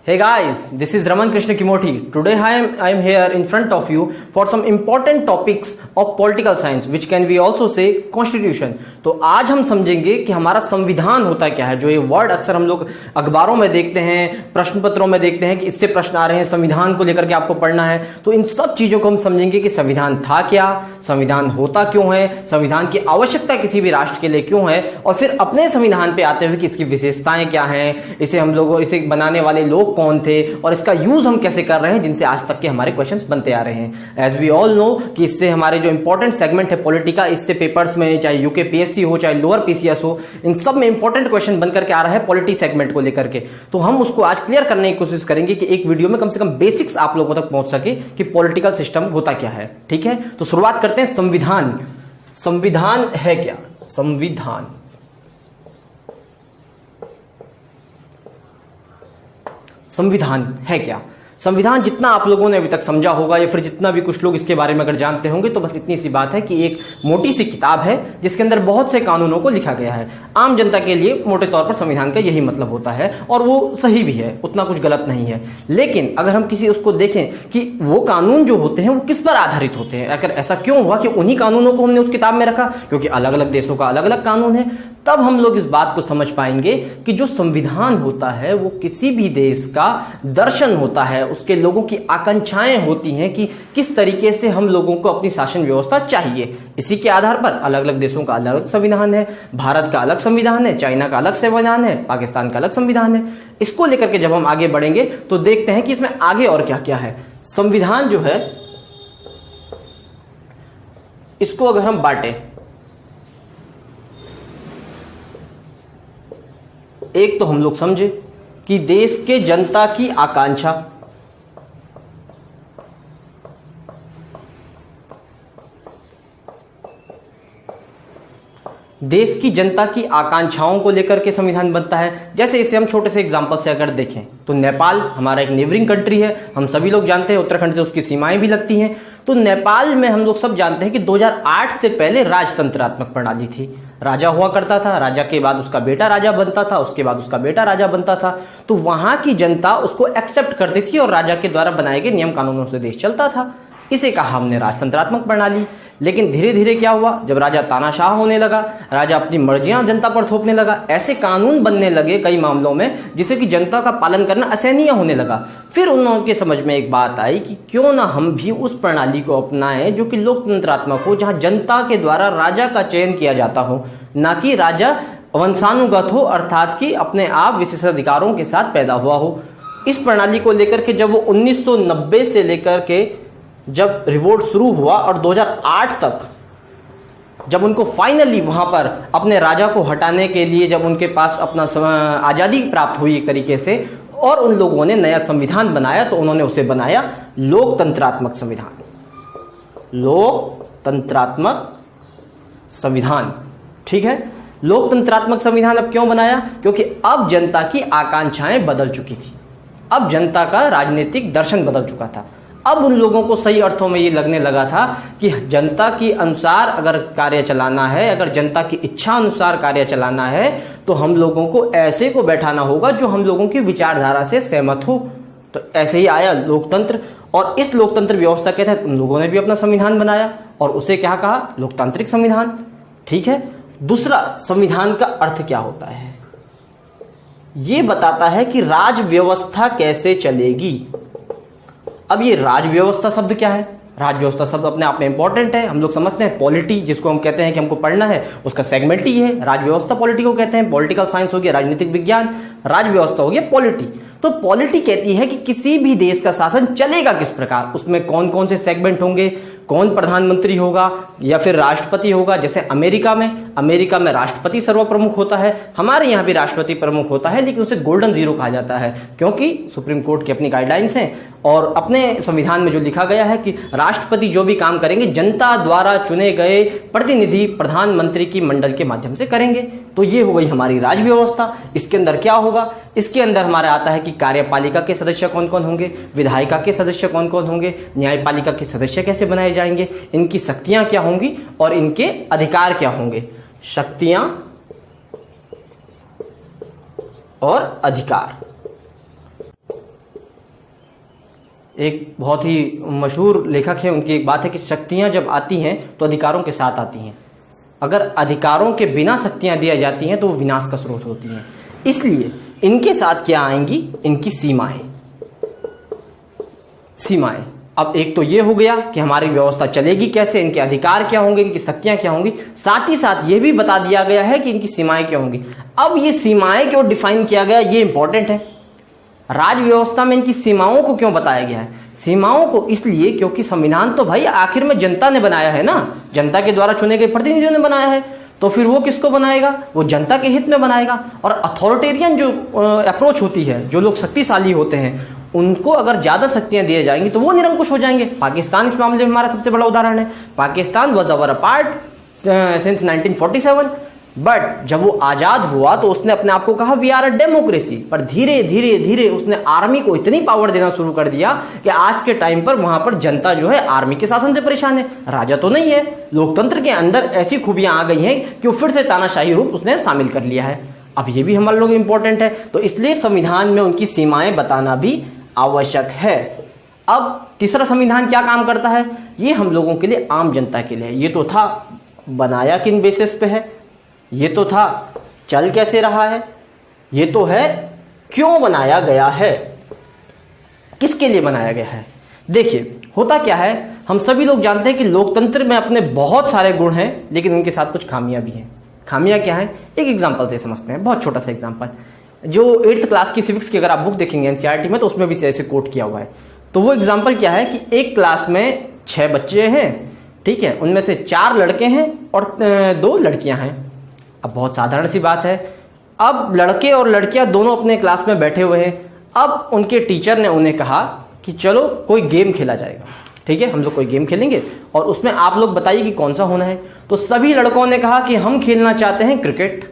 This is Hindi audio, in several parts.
Hey guys, this is Raman Krishna Kimoti. Today I am here in front of you for some important topics of political science which can we also say constitution. तो आज हम समझेंगे कि हमारा संविधान होता क्या है। जो ये वर्ड अक्सर हम लोग अखबारों में देखते हैं, प्रश्न पत्रों में देखते हैं कि इससे प्रश्न आ रहे हैं, संविधान को लेकर के आपको पढ़ना है। तो इन सब चीजों को हम समझेंगे कि संविधान था क्या, संविधान होता क्यों है, संविधान की आवश्यकता किसी भी राष्ट्र के लिए क्यों है, और फिर अपने संविधान पे आते हुए कि इसकी विशेषताएं क्या हैं, इसे बनाने वाले लोग कौन थे और इसका यूज हम कैसे कर रहे हैं, जिनसे आज तक के हमारे क्वेश्चंस बनते आ रहे हैं। एज वी ऑल नो कि इससे हमारे जो इंपॉर्टेंट सेगमेंट है पॉलिटी का, इससे पेपर्स में चाहे यूकेपीएससी हो चाहे लोअर पीसीएस हो, इन सब में इंपॉर्टेंट क्वेश्चन बनकर के आ रहा है पॉलिटी सेगमेंट को लेकर के। तो हम उसको आज क्लियर करने की कोशिश करेंगे कि एक वीडियो में कम से कम बेसिक्स आप लोगों तक पहुंच सके कि पॉलिटिकल सिस्टम होता क्या है। ठीक है, तो शुरुआत करते हैं। संविधान, संविधान है क्या? संविधान संविधान है क्या? संविधान जितना आप लोगों ने अभी तक समझा होगा या फिर जितना भी कुछ लोग इसके बारे में अगर जानते होंगे तो बस इतनी सी बात है कि एक मोटी सी किताब है जिसके अंदर बहुत से कानूनों को लिखा गया है। आम जनता के लिए मोटे तौर पर संविधान का यही मतलब होता है और वो सही भी है, उतना कुछ गलत नहीं है। लेकिन अगर हम किसी उसको देखें कि वो कानून जो होते हैं वो किस पर आधारित होते हैं, अगर ऐसा क्यों हुआ कि उन्हीं कानूनों को हमने उस किताब में रखा, क्योंकि अलग अलग देशों का अलग अलग कानून है, तब हम लोग इस बात को समझ पाएंगे कि जो संविधान होता है वो किसी भी देश का दर्शन होता है, उसके लोगों की आकांक्षाएं होती हैं कि किस तरीके से हम लोगों को अपनी शासन व्यवस्था चाहिए। इसी के आधार पर अलग अलग देशों का अलग अलग संविधान है। भारत का अलग संविधान है, चाइना का अलग संविधान है, पाकिस्तान का अलग संविधान है। इसको लेकर के जब हम आगे बढ़ेंगे तो देखते हैं कि इसमें आगे और क्या क्या है। संविधान जो है इसको अगर हम बांटे, एक तो हम लोग समझे कि देश के जनता की आकांक्षा, देश की जनता की आकांक्षाओं को लेकर के संविधान बनता है। जैसे इसे हम छोटे से एग्जांपल से अगर देखें तो नेपाल हमारा एक नेबरिंग कंट्री है, हम सभी लोग जानते हैं, उत्तराखंड से उसकी सीमाएं भी लगती हैं। तो नेपाल में हम लोग सब जानते हैं कि 2008 से पहले राजतंत्रात्मक प्रणाली थी। राजा हुआ करता था, राजा के बाद उसका बेटा राजा बनता था, उसके बाद उसका बेटा राजा बनता था। तो वहां की जनता उसको एक्सेप्ट करती थी और राजा के द्वारा बनाए गए नियम कानूनों से देश चलता था। इसे कहा हमने राजतंत्रात्मक प्रणाली। लेकिन धीरे धीरे क्या हुआ, जब राजा तानाशाह होने लगा, राजा अपनी मर्जियां जनता पर थोपने लगा, ऐसे कानून बनने लगे कई मामलों में जिससे कि जनता का पालन करना असहनीय होने लगा। फिर उनके समझ में एक बात आई कि क्यों ना हम भी उस प्रणाली को अपनाएं जो कि लोकतंत्रात्मक हो, जहां जनता के द्वारा राजा का चयन किया जाता हो, ना कि राजा वंशानुगत हो, अर्थात कि अपने आप विशेषाधिकारों के साथ पैदा हुआ हो। इस प्रणाली को लेकर के जब वो 1990 से लेकर के जब रिवोल्ट शुरू हुआ और 2008 तक जब उनको फाइनली वहां पर अपने राजा को हटाने के लिए जब उनके पास अपना आजादी प्राप्त हुई एक तरीके से और उन लोगों ने नया संविधान बनाया, तो उन्होंने उसे बनाया लोकतंत्रात्मक संविधान। लोकतंत्रात्मक संविधान, ठीक है। लोकतंत्रात्मक संविधान अब क्यों बनाया? क्योंकि अब जनता की आकांक्षाएं बदल चुकी थी, अब जनता का राजनीतिक दर्शन बदल चुका था। अब उन लोगों को सही अर्थों में ये लगने लगा था कि जनता के अनुसार अगर कार्य चलाना है, अगर जनता की इच्छा अनुसार कार्य चलाना है, तो हम लोगों को ऐसे को बैठाना होगा जो हम लोगों की विचारधारा से सहमत हो। तो ऐसे ही आया लोकतंत्र, और इस लोकतंत्र व्यवस्था के तहत उन लोगों ने भी अपना संविधान बनाया और उसे क्या कहा? लोकतांत्रिक संविधान। ठीक है। दूसरा, संविधान का अर्थ क्या होता है? ये बताता है कि राज व्यवस्था कैसे चलेगी। अब ये राज व्यवस्था शब्द क्या है? राज व्यवस्था शब्द अपने आप में इंपॉर्टेंट है। हम लोग समझते हैं पॉलिटी, जिसको हम कहते हैं कि हमको पढ़ना है, उसका सेगमेंट ही है। राज व्यवस्था पॉलिटी को कहते हैं। पॉलिटिकल साइंस हो गया राजनीतिक विज्ञान, राज व्यवस्था हो गया पॉलिटी। तो पॉलिटी कहती है कि किसी भी देश का शासन चलेगा किस प्रकार, उसमें कौन कौन से सेगमेंट होंगे, कौन प्रधानमंत्री होगा या फिर राष्ट्रपति होगा। जैसे अमेरिका में राष्ट्रपति सर्वप्रमुख होता है, हमारे यहाँ भी राष्ट्रपति प्रमुख होता है, लेकिन उसे गोल्डन जीरो कहा जाता है क्योंकि सुप्रीम कोर्ट की अपनी गाइडलाइंस हैं और अपने संविधान में जो लिखा गया है कि राष्ट्रपति जो भी काम करेंगे जनता द्वारा चुने गए प्रतिनिधि प्रधानमंत्री की मंडल के माध्यम से करेंगे। तो ये हो गई हमारी राज व्यवस्था। इसके अंदर क्या होगा? इसके अंदर हमारा आता है कि कार्यपालिका के सदस्य कौन कौन होंगे, विधायिका के सदस्य कौन कौन होंगे, न्यायपालिका के सदस्य कैसे बनाए जाएंगे, इनकी शक्तियां क्या होंगी और इनके अधिकार क्या होंगे। शक्तियां और अधिकार। एक बहुत ही मशहूर लेखक है, उनकी एक बात है कि शक्तियां जब आती हैं तो अधिकारों के साथ आती हैं, अगर अधिकारों के बिना शक्तियां दी जाती हैं तो वो विनाश का स्रोत होती हैं। इसलिए इनके साथ क्या आएंगी, इनकी सीमाएं। अब एक तो ये हो गया कि हमारी व्यवस्था चलेगी कैसे, इनके अधिकार क्या होंगे, इनकी शक्तियां क्या होंगी, साथ ही साथ ये भी बता दिया गया है कि इनकी सीमाएं क्या होंगी। अब ये सीमाएं क्यों डिफाइन किया गया, ये इंपॉर्टेंट है। राज व्यवस्था में इनकी सीमाओं को क्यों बताया गया है? सीमाओं को इसलिए क्योंकि संविधान तो भाई आखिर में जनता ने बनाया है ना, जनता के द्वारा चुने गए प्रतिनिधियों ने बनाया है, तो फिर वो किसको बनाएगा, वो जनता के हित में बनाएगा। और अथॉरिटेरियन जो अप्रोच होती है, जो लोग शक्तिशाली होते हैं उनको अगर ज्यादा शक्तियां दी जाएंगी तो वो निरंकुश हो जाएंगे। पाकिस्तान इस मामले में हमारा सबसे बड़ा उदाहरण है। Pakistan was our part since 1947, but जब वो आजाद हुआ तो उसने अपने आप को कहा वी आर अ डेमोक्रेसी, पर धीरे धीरे धीरे उसने आर्मी को इतनी पावर देना शुरू कर दिया कि आज के टाइम पर वहां पर जनता जो है आर्मी के शासन से परेशान है, राजा तो नहीं है। लोकतंत्र के अंदर ऐसी खूबियां आ गई हैं कि वो फिर से तानाशाही रूप उसने शामिल कर लिया है। अब ये भी हमारे लोग इंपॉर्टेंट है, तो इसलिए संविधान में उनकी सीमाएं बताना भी आवश्यक है। अब तीसरा संविधान क्या काम करता है, ये हम लोगों के लिए, आम जनता के लिए। ये तो था बनाया किन बेसिस पे है, ये तो था चल कैसे रहा है, ये तो है क्यों बनाया गया है, किसके लिए बनाया गया है। देखिए होता क्या है, हम सभी लोग जानते हैं कि लोकतंत्र में अपने बहुत सारे गुण हैं, लेकिन उनके साथ कुछ खामियां भी हैं। खामियां क्या है, एक एग्जांपल से समझते हैं, बहुत छोटा सा एग्जांपल। जो 8th क्लास की सिविक्स की अगर आप बुक देखेंगे एनसीईआरटी में, तो उसमें भी ऐसे कोट किया हुआ है। तो वो एग्जांपल क्या है कि एक क्लास में 6 बच्चे हैं, ठीक है, उनमें से 4 लड़के हैं और 2 लड़कियां हैं। अब बहुत साधारण सी बात है, अब लड़के और लड़कियां दोनों अपने क्लास में बैठे हुए हैं। अब उनके टीचर ने उन्हें कहा कि चलो कोई गेम खेला जाएगा, ठीक है, हम लोग कोई गेम खेलेंगे और उसमें आप लोग बताइए कि कौन सा होना है। तो सभी लड़कों ने कहा कि हम खेलना चाहते हैं क्रिकेट,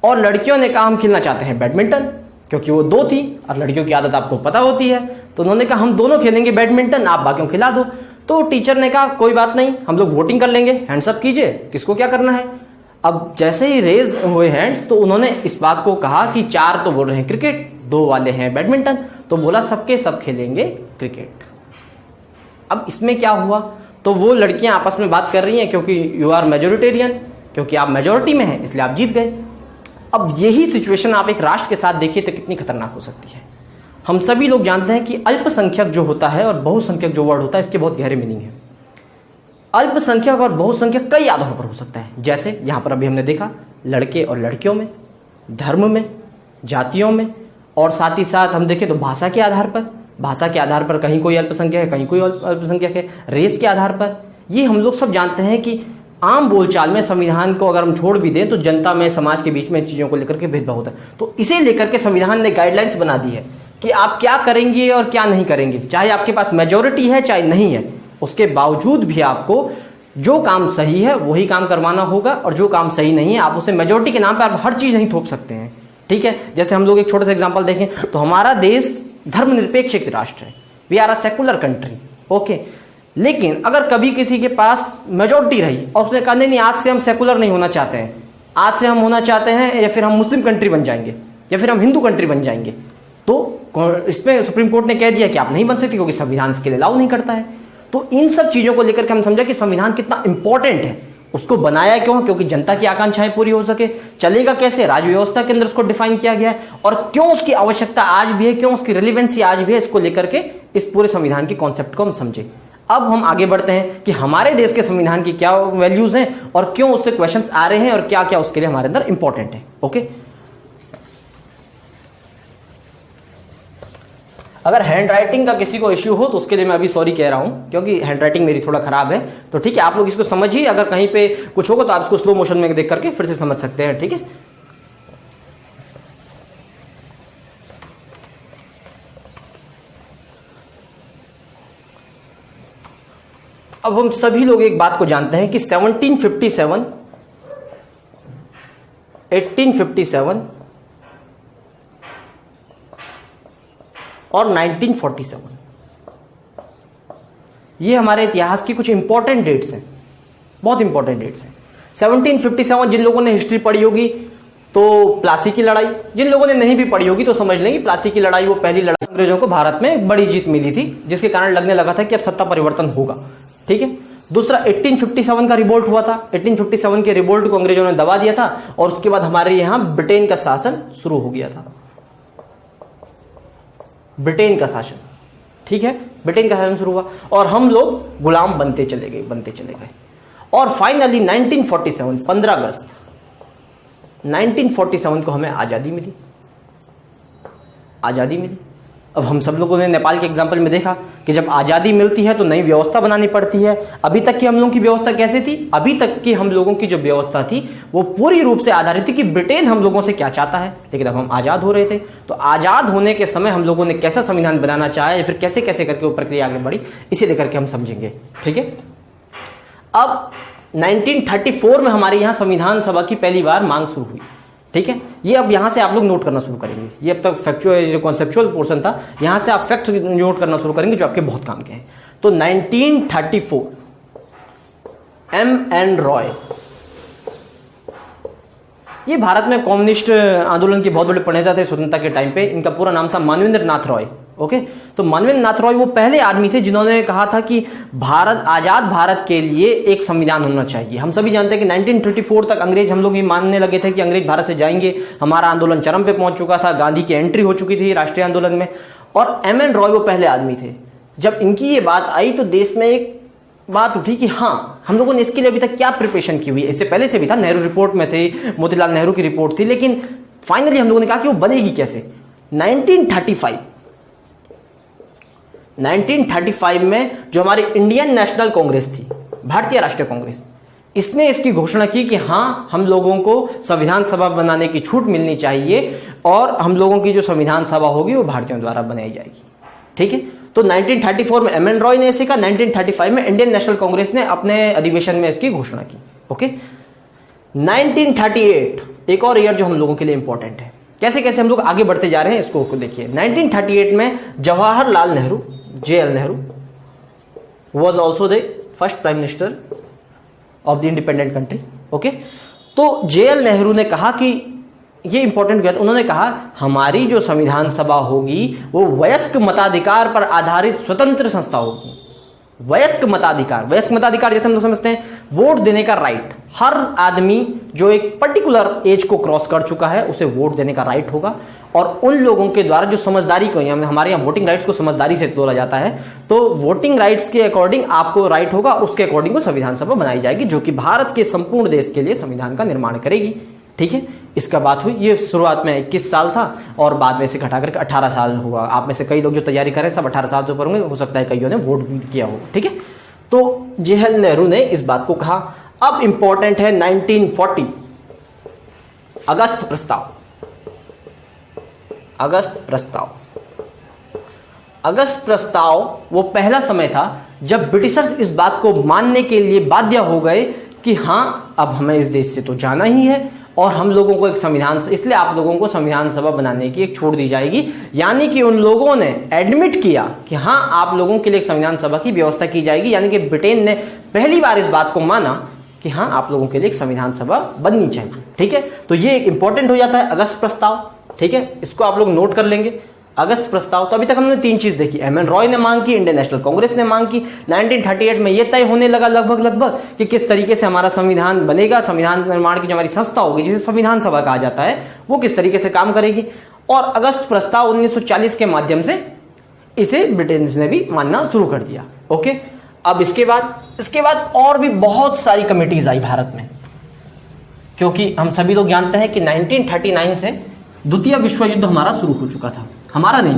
और लड़कियों ने कहा हम खेलना चाहते हैं बैडमिंटन, क्योंकि वो 2 थी और लड़कियों की आदत आपको पता होती है। तो उन्होंने कहा हम दोनों खेलेंगे बैडमिंटन, आप बाकियों खिला दो। तो टीचर ने कहा कोई बात नहीं, हम लोग वोटिंग कर लेंगे, हैंड्स अप कीजिए किसको क्या करना है। अब जैसे ही रेज हुए हैंड्स, तो उन्होंने इस बात को कहा कि 4 तो बोल रहे हैं क्रिकेट, 2 वाले हैं बैडमिंटन, तो बोला सबके सब खेलेंगे क्रिकेट। अब इसमें क्या हुआ, तो वो लड़कियां आपस में बात कर रही हैं क्योंकि यू आर मेजोरिटेरियन, क्योंकि आप मेजोरिटी में हैं इसलिए आप जीत गए। अब यही सिचुएशन आप एक राष्ट्र के साथ देखिए तो कितनी खतरनाक हो सकती है। हम सभी लोग जानते हैं कि अल्पसंख्यक जो होता है और बहुसंख्यक जो वर्ड होता है, इसके बहुत गहरे मीनिंग है। अल्पसंख्यक और बहुसंख्यक कई आधारों पर हो सकता है, जैसे यहां पर अभी हमने देखा लड़के और लड़कियों में, धर्म में, जातियों में, और साथ ही साथ हम देखें तो भाषा के आधार पर, भाषा के आधार पर कहीं कोई अल्पसंख्यक है, कहीं कोई अल्पसंख्यक है, रेस के आधार पर। ये हम लोग सब जानते हैं कि आम बोलचाल में संविधान को अगर हम छोड़ भी दें तो जनता में, समाज के बीच में इन चीजों को लेकर के भेदभाव होता है। तो इसे लेकर के संविधान ने गाइडलाइंस बना दी है कि आप क्या करेंगे और क्या नहीं करेंगे, चाहे आपके पास मेजोरिटी है चाहे नहीं है, उसके बावजूद भी आपको जो काम सही है वही काम करवाना होगा, और जो काम सही नहीं है आप उसे मेजोरिटी के नाम पर आप हर चीज नहीं थोप सकते हैं, ठीक है। जैसे हम लोग एक छोटा सा एग्जांपल देखें तो हमारा देश धर्मनिरपेक्ष एक राष्ट्र है, we are a secular country, okay. लेकिन अगर कभी किसी के पास मेजोरिटी रही और उसने कहा नहीं आज से हम सेकुलर नहीं होना चाहते हैं, आज से हम होना चाहते हैं या फिर हम मुस्लिम कंट्री बन जाएंगे या फिर हम हिंदू कंट्री बन जाएंगे, तो इसमें सुप्रीम कोर्ट ने कह दिया कि आप नहीं बन सकते क्योंकि संविधान इसके लिए अलाउ नहीं करता है। तो इन सब चीजों को लेकर के हम समझा कि संविधान कितना इंपॉर्टेंट है, उसको बनाया क्यों, क्योंकि जनता की आकांक्षाएं पूरी हो सके। चलेगा कैसे, राज्य व्यवस्था के अंदर उसको डिफाइन किया गया है, और क्यों उसकी आवश्यकता आज भी है, क्यों उसकी रिलेवेंसी आज भी है, इसको लेकर के इस पूरे संविधान के कॉन्सेप्ट को हम समझे। अब हम आगे बढ़ते हैं कि हमारे देश के संविधान की क्या वैल्यूज हैं और क्यों उससे क्वेश्चंस आ रहे हैं और क्या क्या उसके लिए हमारे अंदर इंपॉर्टेंट है, ओके। अगर हैंड राइटिंग का किसी को इश्यू हो तो उसके लिए मैं अभी सॉरी कह रहा हूं, क्योंकि हैंड राइटिंग मेरी थोड़ा खराब है, तो ठीक है आप लोग इसको समझिए। अगर कहीं पे कुछ होगा तो आप इसको स्लो मोशन में देख करके फिर से समझ सकते हैं, ठीक है। अब हम सभी लोग एक बात को जानते हैं कि 1757, 1857 और 1947 ये हमारे इतिहास की कुछ इंपॉर्टेंट डेट्स हैं, बहुत इंपॉर्टेंट डेट्स हैं। 1757 जिन लोगों ने हिस्ट्री पढ़ी होगी तो प्लासी की लड़ाई, जिन लोगों ने नहीं भी पढ़ी होगी तो समझ लेंगे प्लासी की लड़ाई वो पहली लड़ाई, अंग्रेजों को भारत में बड़ी जीत मिली थी जिसके कारण लगने लगा था कि अब सत्ता परिवर्तन होगा। ठीक है। दूसरा 1857 का रिवोल्ट हुआ था। 1857 के रिवोल्ट को अंग्रेजों ने दबा दिया था और उसके बाद हमारे यहां ब्रिटेन का शासन शुरू हो गया था। ब्रिटेन का शासन, ठीक है, ब्रिटेन का शासन शुरू हुआ और हम लोग गुलाम बनते चले गए और फाइनली 1947 15 अगस्त 1947 को हमें आजादी मिली। अब हम सब लोगों ने नेपाल के एग्जाम्पल में देखा कि जब आजादी मिलती है तो नई व्यवस्था बनानी पड़ती है। अभी तक की हम लोगों की व्यवस्था कैसे थी? अभी तक की हम लोगों की जो व्यवस्था थी वो पूरी रूप से आधारित थी कि ब्रिटेन हम लोगों से क्या चाहता है। लेकिन अब हम आजाद हो रहे थे तो आजाद होने के समय हम लोगों ने कैसा संविधान बनाना चाहा या फिर कैसे कैसे करके वो प्रक्रिया आगे बढ़ी, इसे लेकर के हम समझेंगे। ठीक है। अब 1934 में हमारे यहाँ संविधान सभा की पहली बार मांग शुरू हुई। ठीक है। ये अब यहां से आप लोग नोट करना शुरू करेंगे। ये अब तक फैक्चुअल जो कॉन्सेप्चुअल पोर्शन था, यहां से आप फैक्ट नोट करना शुरू करेंगे जो आपके बहुत काम के हैं। तो 1934 M.N. रॉय, ये भारत में कम्युनिस्ट आंदोलन के बहुत बड़े प्रणेता थे स्वतंत्रता के टाइम पे। इनका पूरा नाम था मानवेंद्र नाथ रॉय। ओके। तो मानवेंद्र नाथ रॉय वो पहले आदमी थे जिन्होंने कहा था कि आजाद भारत के लिए एक संविधान होना चाहिए। हम सभी जानते हैं कि 1934 तक अंग्रेज, हम लोग ये मानने लगे थे कि अंग्रेज भारत से जाएंगे। हमारा आंदोलन चरम पे पहुंच चुका था, गांधी की एंट्री हो चुकी थी राष्ट्रीय आंदोलन में और M.N. रॉय वो पहले आदमी थे। जब इनकी ये बात आई तो देश में एक बात उठी कि हाँ, हम लोगों ने इसके लिए अभी तक क्या प्रिपरेशन की हुई है। इससे पहले से भी था, नेहरू रिपोर्ट में थे, मोतीलाल नेहरू की रिपोर्ट थी, लेकिन फाइनली हम लोगों ने कहा कि वो बनेगी कैसे। 1935 में जो हमारी इंडियन नेशनल कांग्रेस थी, भारतीय राष्ट्रीय कांग्रेस, इसने इसकी घोषणा की कि हाँ, हम लोगों को संविधान सभा बनाने की छूट मिलनी चाहिए और हम लोगों की जो संविधान सभा होगी वो भारतीयों द्वारा बनाई जाएगी। ठीक है। तो 1934 में M.N. रॉय ने इसे कहा, 1935 में इंडियन नेशनल कांग्रेस ने अपने अधिवेशन में इसकी घोषणा की। ओके। 1938 एक और ईयर जो हम लोगों के लिए इंपॉर्टेंट है। कैसे कैसे हम लोग आगे बढ़ते जा रहे हैं इसको देखिए। 1938 में Jawaharlal Nehru, JL Nehru was also the first prime minister of the independent country. Okay. तो JL नेहरू ने कहा कि ये इंपॉर्टेंट क्या था, उन्होंने कहा हमारी जो संविधान सभा होगी वो वयस्क मताधिकार पर आधारित स्वतंत्र संस्था होगी। वयस्क मताधिकार जैसे हम लोग समझते हैं वोट देने का राइट, हर आदमी जो एक पर्टिकुलर एज को क्रॉस कर चुका है उसे वोट देने का राइट होगा और उन लोगों के द्वारा जो समझदारी को, हमारे यहाँ वोटिंग राइट्स को समझदारी से तोला जाता है, तो वोटिंग राइट्स के अकॉर्डिंग आपको राइट होगा, उसके अकॉर्डिंग वो संविधान सभा बनाई जाएगी जो कि भारत के संपूर्ण देश के लिए संविधान का निर्माण करेगी। ठीक है। इसका बात हुई, ये शुरुआत में 21 साल था और बाद में इसे घटा करके 18 साल हुआ। आप में से कई लोग जो तैयारी कर रहे हैं सब 18 साल से ऊपर होंगे, हो सकता है कईयों ने वोट किया हो। ठीक है। तो JL नेहरू ने इस बात को कहा। अब इंपॉर्टेंट है 1940 अगस्त प्रस्ताव। अगस्त प्रस्ताव वो पहला समय था जब ब्रिटिशर्स इस बात को मानने के लिए बाध्य हो गए कि हाँ, अब हमें इस देश से तो जाना ही है और हम लोगों को एक संविधान, इसलिए आप लोगों को संविधान सभा बनाने की एक छूट दी जाएगी। यानी कि उन लोगों ने एडमिट किया कि हाँ, आप लोगों के लिए एक संविधान सभा की व्यवस्था की जाएगी। यानी कि ब्रिटेन ने पहली बार इस बात को माना कि हाँ, आप लोगों के लिए एक संविधान सभा बननी चाहिए। ठीक है। तो ये एक इंपॉर्टेंट हो जाता है अगस्त प्रस्ताव। ठीक है। इसको आप लोग नोट कर लेंगे, अगस्त प्रस्ताव। तो अभी तक हमने 3 चीज देखी, M.N. रॉय ने मांग की, इंडियन नेशनल कांग्रेस ने मांग की। 1938 में यह तय होने लगा लगभग कि किस तरीके से हमारा संविधान बनेगा, संविधान निर्माण की जो हमारी संस्था होगी जिसे संविधान सभा कहा जाता है वो किस तरीके से काम करेगी। और अगस्त प्रस्ताव 1940 के माध्यम से इसे ब्रिटेन ने भी मानना शुरू कर दिया। ओके। अब इसके बाद और भी बहुत सारी कमिटीज आई भारत में, क्योंकि हम सभी लोग जानते हैं कि 1939 से द्वितीय विश्व युद्ध हमारा शुरू हो चुका था। हमारा नहीं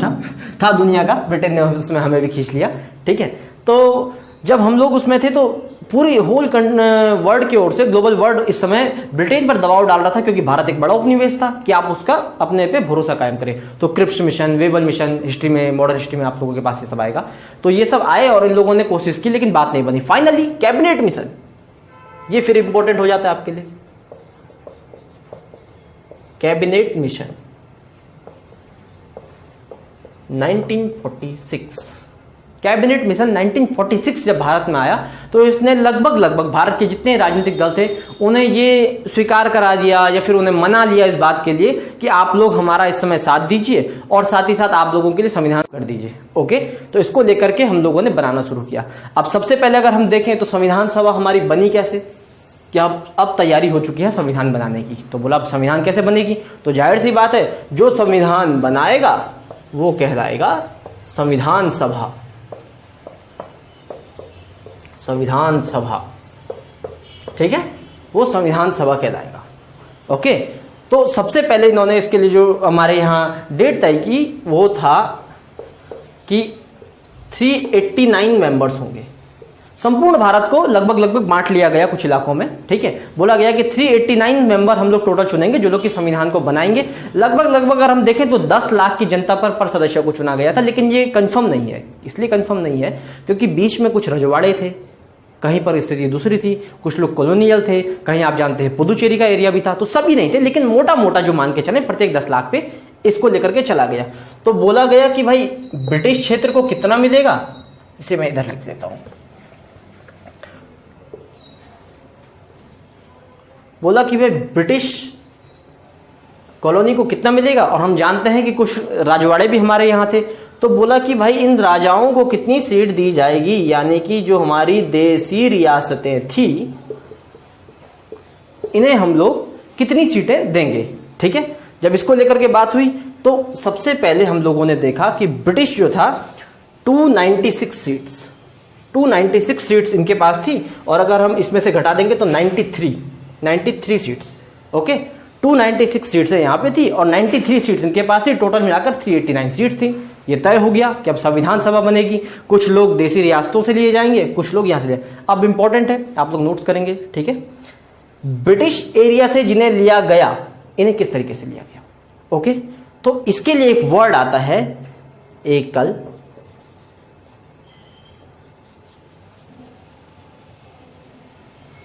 था दुनिया का, ब्रिटेन ने उसमें हमें भी खींच लिया। ठीक है। तो जब हम लोग उसमें थे तो पूरी होल वर्ल्ड की ओर से, ग्लोबल वर्ल्ड इस समय ब्रिटेन पर दबाव डाल रहा था क्योंकि भारत एक बड़ा उपनिवेश था कि आप उसका अपने पे भरोसा कायम करें। तो क्रिप्स मिशन, वेबल मिशन, हिस्ट्री में, मॉडर्न हिस्ट्री में आप लोगों के पास ये सब आएगा। तो ये सब आए और इन लोगों ने कोशिश की लेकिन बात नहीं बनी। फाइनली कैबिनेट मिशन, ये फिर इंपॉर्टेंट हो जाता है आपके लिए। कैबिनेट मिशन 1946 कैबिनेट मिशन 1946 जब भारत में आया तो इसने लगभग भारत के जितने राजनीतिक दल थे उन्हें ये स्वीकार करा दिया या फिर उन्हें मना लिया इस बात के लिए कि आप लोग हमारा इस समय साथ दीजिए और साथ ही साथ आप लोगों के लिए संविधान कर दीजिए। ओके, तो इसको लेकर के हम लोगों ने बनाना शुरू किया। अब सबसे पहले अगर हम देखें तो संविधान सभा हमारी बनी कैसे, कि अब तैयारी हो चुकी है संविधान बनाने की। तो बोला अब संविधान कैसे बनेगी, तो जाहिर सी बात है जो संविधान बनाएगा वो कहलाएगा संविधान सभा। संविधान सभा, ठीक है, वो संविधान सभा कहलाएगा। ओके, तो सबसे पहले इन्होंने इसके लिए जो हमारे यहां डेट तय की वो था कि 389 मेंबर्स होंगे। संपूर्ण भारत को लगभग बांट लिया गया कुछ इलाकों में, ठीक है। बोला गया कि 389 मेंबर हम लोग टोटल चुनेंगे जो लोग कि संविधान को बनाएंगे। लगभग अगर हम देखें तो 10 लाख की जनता पर सदस्य को चुना गया था, लेकिन ये कंफर्म नहीं है। इसलिए कंफर्म नहीं है क्योंकि बीच में कुछ रजवाड़े थे, कहीं पर स्थिति दूसरी थी, कुछ लोग कॉलोनियल थे, कहीं आप जानते हैं पुदुचेरी का एरिया भी था, तो सभी नहीं थे, लेकिन मोटा जो मान के चले प्रत्येक 10 लाख पे इसको लेकर के चला गया। तो बोला गया कि भाई ब्रिटिश क्षेत्र को कितना मिलेगा, इसे मैं इधर लिख लेता हूं। बोला कि भाई ब्रिटिश कॉलोनी को कितना मिलेगा, और हम जानते हैं कि कुछ राजवाड़े भी हमारे यहां थे। तो बोला कि भाई इन राजाओं को कितनी सीट दी जाएगी, यानी कि जो हमारी देसी रियासतें थी इन्हें हम लोग कितनी सीटें देंगे, ठीक है। जब इसको लेकर के बात हुई तो सबसे पहले हम लोगों ने देखा कि ब्रिटिश जो था 296 सीट्स इनके पास थी, और अगर हम इसमें से घटा देंगे तो 93 सीट्स। ओके, 296 सीट्स यहाँ पे थी और 93 सीट्स इनके पास थी, टोटल मिलाकर 389 सीट थी। ये तय हो गया कि अब संविधान सभा बनेगी। कुछ लोग देसी रियासतों से लिए जाएंगे, कुछ लोग यहां से लिए। अब इंपॉर्टेंट है, आप लोग नोट्स करेंगे, ठीक है। ब्रिटिश एरिया से जिन्हें लिया गया इन्हें किस तरीके से लिया गया, ओके। तो इसके लिए एक वर्ड आता है एकल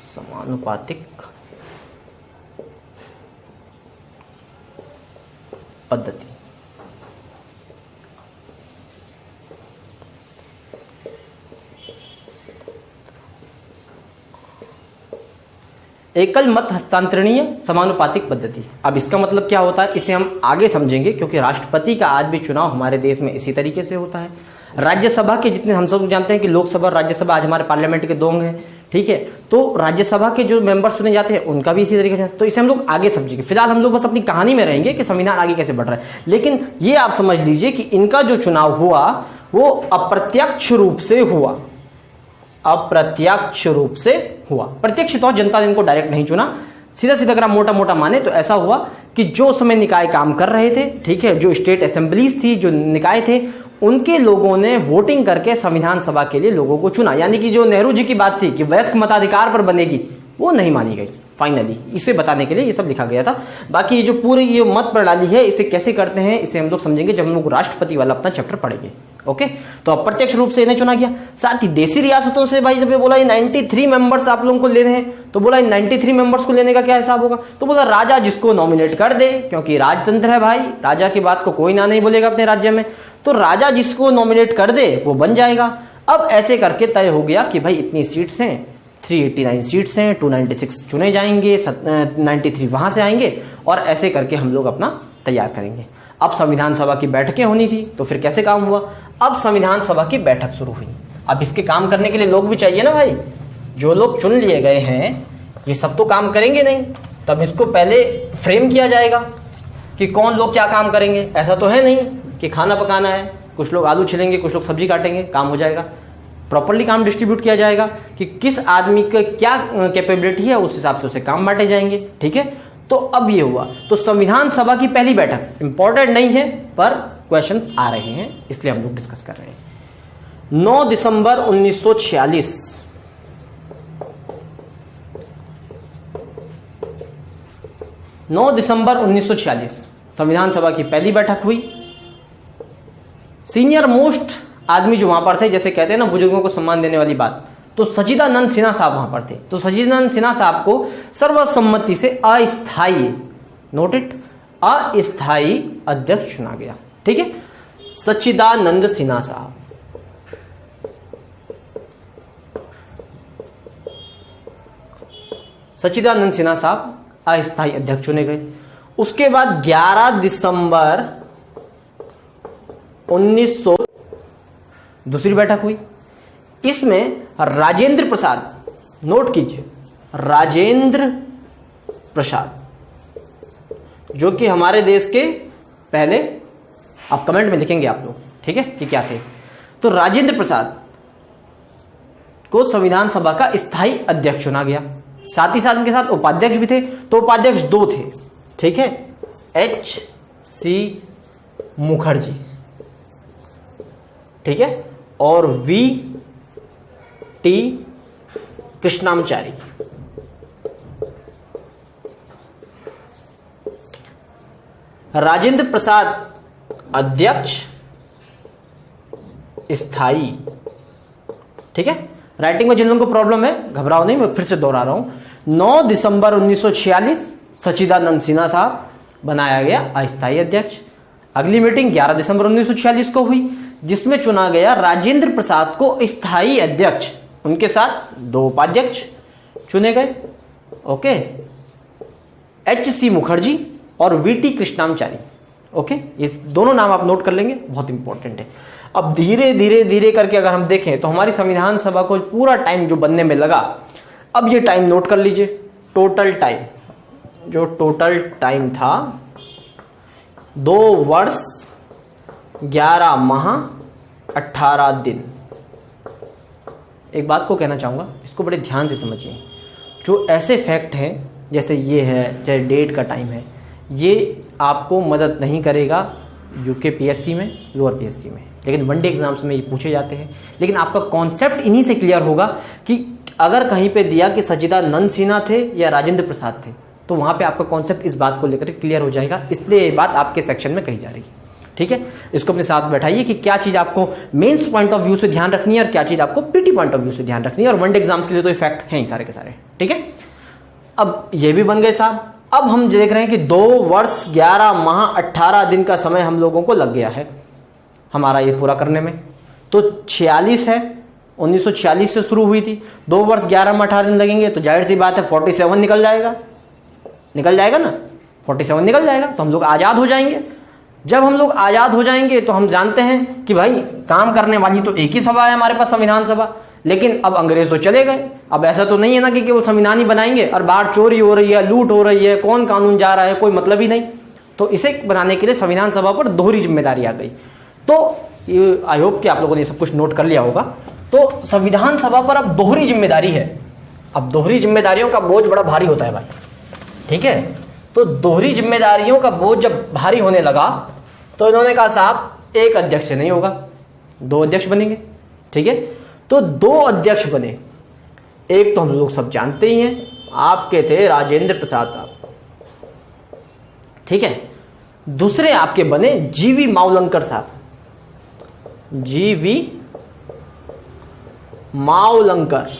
समानुपातिक पद्धति। एकल मत हस्तांतरणीय समानुपातिक पद्धति। अब इसका मतलब क्या होता है इसे हम आगे समझेंगे, क्योंकि राष्ट्रपति का आज भी चुनाव हमारे देश में इसी तरीके से होता है। राज्यसभा के जितने हम सब जानते हैं कि लोकसभा और राज्यसभा आज हमारे पार्लियामेंट के दो अंग हैं, ठीक है। तो राज्यसभा के जो मेंबर्स चुने जाते हैं उनका भी इसी तरीके से। तो इसे हम लोग आगे समझेंगे। फिलहाल हम लोग बस अपनी कहानी में रहेंगे कि संविधान आगे कैसे बढ़ रहा है। लेकिन ये आप समझ लीजिए कि इनका जो चुनाव हुआ वो अप्रत्यक्ष रूप से हुआ, अप्रत्यक्ष रूप से हुआ। प्रत्यक्ष तौर जनता ने इनको डायरेक्ट नहीं चुना। सीधा अगर आप मोटा माने तो ऐसा हुआ कि जो समय निकाय काम कर रहे थे, ठीक है, जो स्टेट असेंबलीज थी, जो निकाय थे, उनके लोगों ने वोटिंग करके संविधान सभा के लिए लोगों को चुना। यानी कि जो नेहरू जी की बात थी कि वयस्क मताधिकार पर बनेगी, वो नहीं मानी गई फाइनली। इसे बताने के लिए ये सब लिखा गया था। बाकी ये जो पूरी ये मत प्रणाली है इसे कैसे करते हैं इसे हम लोग समझेंगे जब हम लोग राष्ट्रपति वाला अपना चैप्टर पढ़ेंगे, ओके। तो अप्रत्यक्ष रूप से इन्हें चुना गया। साथ ही देसी रियासतों से भाई जब बोला ये 93 मेंबर्स आप लोगों को लेने हैं, तो बोला इन 93 मेंबर्स को लेने का क्या हिसाब होगा, तो बोला राजा जिसको नॉमिनेट कर दे, क्योंकि राजतंत्र है भाई, राजा की बात को कोई ना नहीं बोलेगा अपने राज्य में, तो राजा जिसको नॉमिनेट कर दे वो बन जाएगा। अब ऐसे करके तय हो गया कि भाई इतनी सीट्स हैं, 389 सीट्स हैं, 296 चुने जाएंगे, 93 वहां से आएंगे, और ऐसे करके हम लोग अपना तैयार करेंगे। अब संविधान सभा की बैठकें होनी थी, तो फिर कैसे काम हुआ। अब संविधान सभा की बैठक शुरू हुई। अब इसके काम करने के लिए लोग भी चाहिए ना भाई। जो लोग चुन लिए गए हैं ये सब तो काम करेंगे नहीं, तब इसको पहले फ्रेम किया जाएगा कि कौन लोग क्या काम करेंगे। ऐसा तो है नहीं कि खाना पकाना है, कुछ लोग आलू छिलेंगे, कुछ लोग सब्जी काटेंगे, काम हो जाएगा। प्रॉपर्ली काम डिस्ट्रीब्यूट किया जाएगा कि किस आदमी का क्या कैपेबिलिटी है, उस हिसाब से उसे काम बांटे जाएंगे, ठीक है। तो अब ये हुआ, तो संविधान सभा की पहली बैठक इंपॉर्टेंट नहीं है पर क्वेश्चंस आ रहे हैं, इसलिए हम लोग डिस्कस कर रहे हैं। 9 दिसंबर 1946 9 दिसंबर 1946 संविधान सभा की पहली बैठक हुई। सीनियर मोस्ट आदमी जो वहां पर थे, जैसे कहते हैं ना बुजुर्गों को सम्मान देने वाली बात, तो सच्चिदानंद सिन्हा साहब वहां पर थे। तो सच्चिदानंद सिन्हा साहब को सर्वसम्मति से अस्थायी, नोटेड, अस्थायी अध्यक्ष चुना गया, ठीक है। सच्चिदानंद सिन्हा साहब, सच्चिदानंद सिन्हा साहब अस्थायी अध्यक्ष चुने गए। उसके बाद 11 दिसंबर 1900 दूसरी बैठक हुई। इसमें राजेंद्र प्रसाद, नोट कीजिए, राजेंद्र प्रसाद, जो कि हमारे देश के पहले, आप कमेंट में लिखेंगे आप लोग, ठीक है, कि क्या थे। तो राजेंद्र प्रसाद को संविधान सभा का स्थायी अध्यक्ष चुना गया। साथ ही साथ उनके साथ उपाध्यक्ष भी थे, तो उपाध्यक्ष 2 थे, ठीक है, H.C. मुखर्जी, ठीक है, और V.T. कृष्णामचारी। राजेंद्र प्रसाद अध्यक्ष, स्थायी, ठीक है। राइटिंग में जिन लोगों को प्रॉब्लम है घबराओ नहीं, मैं फिर से दोहरा रहा हूं। 9 दिसंबर 1946 सच्चिदानंद सिन्हा साहब बनाया गया अस्थायी अध्यक्ष। अगली मीटिंग 11 दिसंबर 1946 को हुई, जिसमें चुना गया राजेंद्र प्रसाद को स्थायी अध्यक्ष, उनके साथ 2 उपाध्यक्ष चुने गए, ओके, H.C. मुखर्जी और V.T. कृष्णामचारी, ओके। इस दोनों नाम आप नोट कर लेंगे, बहुत इंपॉर्टेंट है। अब धीरे धीरे धीरे करके अगर हम देखें तो हमारी संविधान सभा को पूरा टाइम जो बनने में लगा, अब ये टाइम नोट कर लीजिए। टोटल टाइम, जो टोटल टाइम था 2 वर्ष 11 माह 18 दिन। एक बात को कहना चाहूंगा, इसको बड़े ध्यान से समझिए। जो ऐसे फैक्ट हैं जैसे ये है, चाहे डेट का टाइम है, ये आपको मदद नहीं करेगा UKPSC में, लोअर PSC में, लेकिन वनडे एग्जाम्स में ये पूछे जाते हैं। लेकिन आपका कॉन्सेप्ट इन्हीं से क्लियर होगा कि अगर कहीं पे दिया कि सच्चिदानंद सिन्हा थे या राजेंद्र प्रसाद थे, तो वहां पे आपका कॉन्सेप्ट इस बात को लेकर क्लियर हो जाएगा। इसलिए ये बात आपके सेक्शन में कही जा रही है, ठीक है। इसको अपने साथ बैठाइए कि क्या चीज आपको मेंस पॉइंट ऑफ व्यू से ध्यान रखनी है और क्या चीज आपको PT पॉइंट ऑफ व्यू से ध्यान रखनी है, और वनडे एग्जाम्स के लिए तो ये फैक्ट हैं ही सारे के सारे, ठीक है। अब ये भी बन गए साहब। अब हम देख रहे हैं कि 2 वर्ष 11 माह 18 दिन का समय हम लोगों को लग गया है हमारा ये पूरा करने में। तो 46 है, 1946 से शुरू हुई थी, 2 वर्ष 11 माह 18 दिन लगेंगे, तो जाहिर सी बात है 47 निकल जाएगा, निकल जाएगा ना, 47 निकल जाएगा, तो हम लोग आज़ाद हो जाएंगे। जब हम लोग आज़ाद हो जाएंगे तो हम जानते हैं कि भाई काम करने वाली तो एक ही सभा है हमारे पास, संविधान सभा। लेकिन अब अंग्रेज तो चले गए। अब ऐसा तो नहीं है ना कि केवल संविधान ही बनाएंगे और बाहर चोरी हो रही है, लूट हो रही है, कौन कानून जा रहा है, कोई मतलब ही नहीं। तो इसे बनाने के लिए संविधान सभा पर दोहरी जिम्मेदारी आ गई। तो आई होप कि आप लोगों ने सब कुछ नोट कर लिया होगा। तो संविधान सभा पर अब दोहरी जिम्मेदारी है। अब दोहरी जिम्मेदारियों का बोझ बड़ा भारी होता है भाई, ठीक है। तो दोहरी जिम्मेदारियों का बोझ जब भारी होने लगा तो इन्होंने कहा साहब एक अध्यक्ष से नहीं होगा, 2 अध्यक्ष बनेंगे, ठीक है। तो 2 अध्यक्ष बने। एक तो हम लोग सब जानते ही हैं, आपके थे राजेंद्र प्रसाद साहब, ठीक है। दूसरे आपके बने GV मावलंकर साहब, GV मावलंकर,